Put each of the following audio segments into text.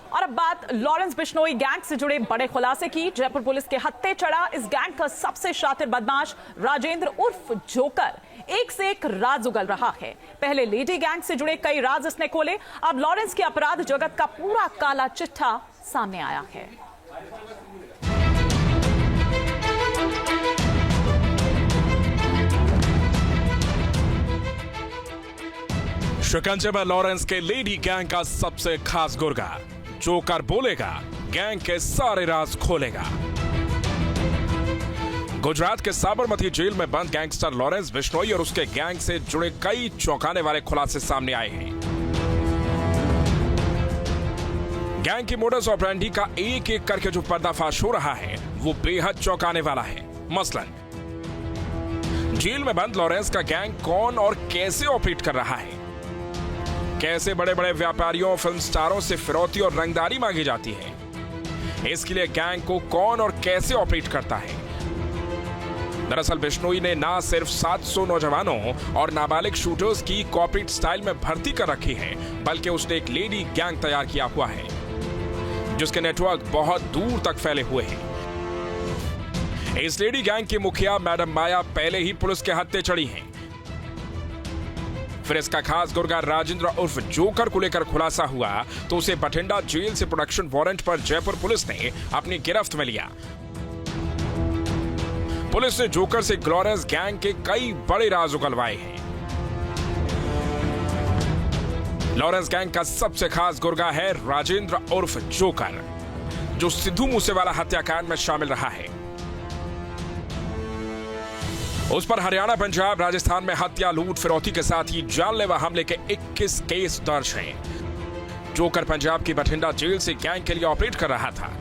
और अब बात लॉरेंस बिश्नोई गैंग से जुड़े बड़े खुलासे की। जयपुर पुलिस के हत्थे चढ़ा इस गैंग का सबसे शातिर बदमाश राजेंद्र उर्फ जोकर एक से एक राज उगल रहा है। पहले लेडी गैंग से जुड़े कई राज इसने खोले, अब लॉरेंस के अपराध जगत का पूरा काला चिट्ठा सामने आया है। शिकंजे में लॉरेंस के लेडी गैंग का सबसे खास गुर्गा जोकर बोलेगा, गैंग के सारे राज खोलेगा। गुजरात के साबरमती जेल में बंद गैंगस्टर लॉरेंस बिश्नोई और उसके गैंग से जुड़े कई चौंकाने वाले खुलासे सामने आए हैं। गैंग की मोडस ऑपरेंडी का एक एक करके जो पर्दाफाश हो रहा है वो बेहद चौंकाने वाला है। मसलन जेल में बंद लॉरेंस का गैंग कौन और कैसे ऑपरेट कर रहा है, कैसे बड़े बड़े व्यापारियों फिल्म स्टारों से फिरौती और रंगदारी मांगी जाती है, इसके लिए गैंग को कौन और कैसे ऑपरेट करता है। दरअसल बिश्नोई ने ना सिर्फ 700 नौजवानों और नाबालिग शूटर्स की कॉर्पोरेट स्टाइल में भर्ती कर रखी है, बल्कि उसने एक लेडी गैंग तैयार किया हुआ है जिसके नेटवर्क बहुत दूर तक फैले हुए हैं। इस लेडी गैंग की मुखिया मैडम माया पहले ही पुलिस के हत्थे चढ़ी हैं। फिर इसका खास गुर्गा राजेंद्र उर्फ जोकर को लेकर खुलासा हुआ तो उसे बठिंडा जेल से प्रोडक्शन वारंट पर जयपुर पुलिस ने अपनी गिरफ्त में लिया। पुलिस ने जोकर से लॉरेंस गैंग के कई बड़े राज उगलवाए हैं। लॉरेंस गैंग का सबसे खास गुर्गा है राजेंद्र उर्फ जोकर, जो सिद्धू मूसेवाला हत्याकांड में शामिल रहा है। उस पर हरियाणा, पंजाब, राजस्थान में हत्या, लूट, फिरौती के साथ ही जानलेवा हमले के 21 केस दर्ज हैं। जोकर पंजाब की बठिंडा जेल से गैंग के लिए ऑपरेट कर रहा था।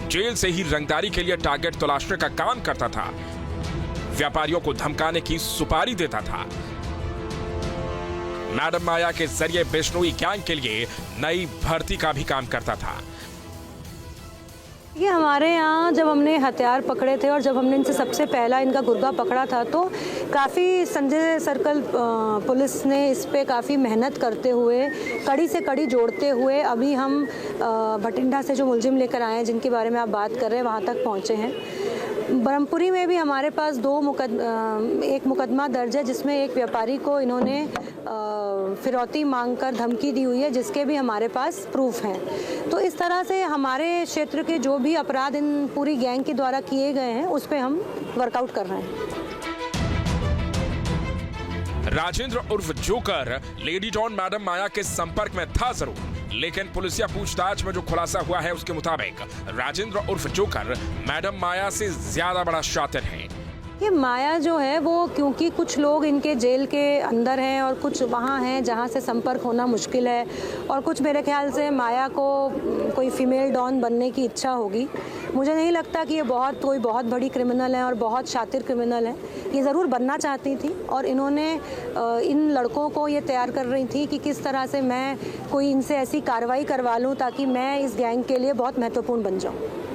जेल से ही रंगदारी के लिए टारगेट तलाशने का काम करता था, व्यापारियों को धमकाने की सुपारी देता था। मैडम माया के जरिए बिश्नोई गैंग के लिए नई भर्ती का भी काम करता था। ये हमारे यहाँ जब हमने हथियार पकड़े थे और जब हमने इनसे सबसे पहला इनका गुर्गा पकड़ा था तो काफ़ी संजय सर्कल पुलिस ने इस पे काफ़ी मेहनत करते हुए कड़ी से कड़ी जोड़ते हुए अभी हम बठिंडा से जो मुलजिम लेकर आए हैं जिनके बारे में आप बात कर रहे हैं वहाँ तक पहुँचे हैं। ब्रह्मपुरी में भी हमारे पास एक मुकदमा दर्ज है जिसमें एक व्यापारी को इन्होंने फिरौती मांगकर धमकी दी हुई है, जिसके भी हमारे पास प्रूफ हैं। तो इस तरह से हमारे क्षेत्र के जो भी अपराध इन पूरी गैंग के द्वारा किए गए हैं उस पर हम वर्कआउट कर रहे हैं। राजेंद्र उर्फ जोकर लेडी डॉन मैडम माया के संपर्क में था जरूर, लेकिन पुलिसिया पूछताछ में जो खुलासा हुआ है उसके मुताबिक राजेंद्र उर्फ जोकर मैडम माया से ज्यादा बड़ा शातिर है। ये माया जो है वो क्योंकि कुछ लोग इनके जेल के अंदर हैं और कुछ वहाँ हैं जहाँ से संपर्क होना मुश्किल है, और कुछ मेरे ख्याल से माया को कोई फीमेल डॉन बनने की इच्छा होगी। मुझे नहीं लगता कि ये कोई बहुत बड़ी क्रिमिनल है और बहुत शातिर क्रिमिनल है। ये ज़रूर बनना चाहती थी और इन्होंने इन लड़कों को ये तैयार कर रही थी कि किस तरह से मैं कोई इनसे ऐसी कार्रवाई करवा लूँ ताकि मैं इस गैंग के लिए बहुत महत्वपूर्ण बन जाऊँ।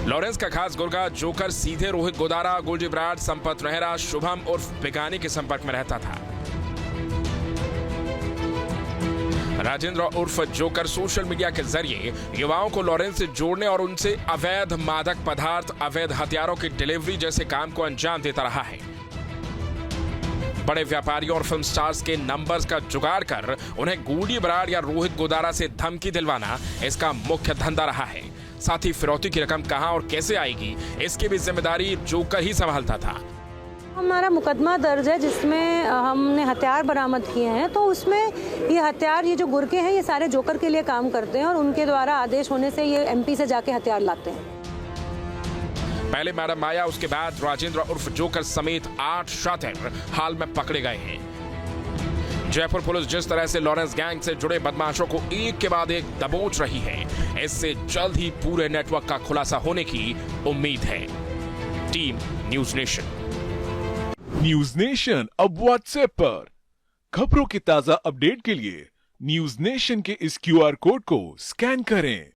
लॉरेंस का खास गुर्गा जोकर सीधे रोहित गोदारा, गोल्डी ब्राड, संपत नेहरा, शुभम उर्फ बिगानी के संपर्क में रहता था। राजेंद्र उर्फ जोकर सोशल मीडिया के जरिए युवाओं को लॉरेंस से जोड़ने और उनसे अवैध मादक पदार्थ, अवैध हथियारों की डिलीवरी जैसे काम को अंजाम देता रहा है। बड़े व्यापारियों और फिल्म स्टार्स के नंबर्स का जुगाड़ कर उन्हें गोल्डी ब्राड या रोहित गोदारा से धमकी दिलवाना इसका मुख्य धंधा रहा है। साथ ही फिरौती की रकम कहां और कैसे आएगी इसकी भी जिम्मेदारी जोकर ही संभालता था। हमारा मुकदमा दर्ज है जिसमें हमने हथियार बरामद किए हैं, तो उसमें ये हथियार, ये जो गुर्गे हैं, ये सारे जोकर के लिए काम करते हैं और उनके द्वारा आदेश होने से ये एमपी से जाके हथियार लाते हैं। पहले मैडम माया, उसके बाद राजेंद्र उर्फ जोकर समेत 8 शातिर हाल में पकड़े गए हैं। जयपुर पुलिस जिस तरह से लॉरेंस गैंग से जुड़े बदमाशों को एक के बाद एक दबोच रही है, इससे जल्द ही पूरे नेटवर्क का खुलासा होने की उम्मीद है। Team news nation. News nation अब व्हाट्सएप पर खबरों की ताजा अपडेट के लिए न्यूज नेशन के इस QR कोड को स्कैन करें।